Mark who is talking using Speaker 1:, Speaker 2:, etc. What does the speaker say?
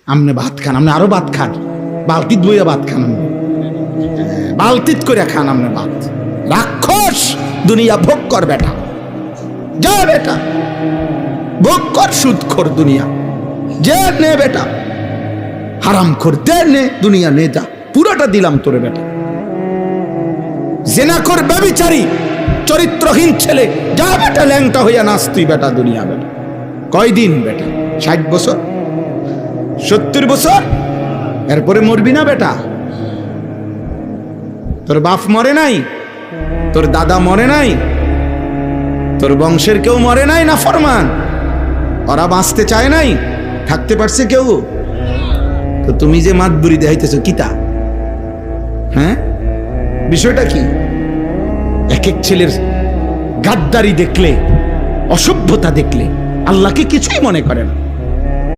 Speaker 1: আমনে ভাত খান, আমনে আরো ভাত খান, বালতিত বইয়া ভাত খান, আমনে বালতিত করে খান আমনে ভাত। রাক্ষস দুনিয়া ভোগ কর বেটা, যা বেটা ভোগ কর, সুদ কর দুনিয়া, যে নে বেটা, হারাম কর দে, নে দুনিয়া নে, যা পুরোটা দিলাম তোরে বেটা। জেনা কর ব্যভিচারী চরিত্রহীন ছেলে, যা বেটা ল্যাংটা হইয়া নাচ তুই বেটা দুনিয়া বেটা। কয়দিন বেটা? 60 বছর 70 বছর, এরপরে মরবি না বেটা? তোর বাপ মরে নাই, তোর দাদা মরে নাই, তোর বংশের কেউ মরে নাই না ফরমান? ওরা বাঁচতে চায় নাই, থাকতে পারছে কেউ? তো তুমি যে মাতবুরি দেখাইতেছো কিতা? হ্যাঁ, বিষয়টা কি? এক এক ছেলের গাদ্দারি দেখলে, অসভ্যতা দেখলে আল্লাহকে কিছুই মনে করে না।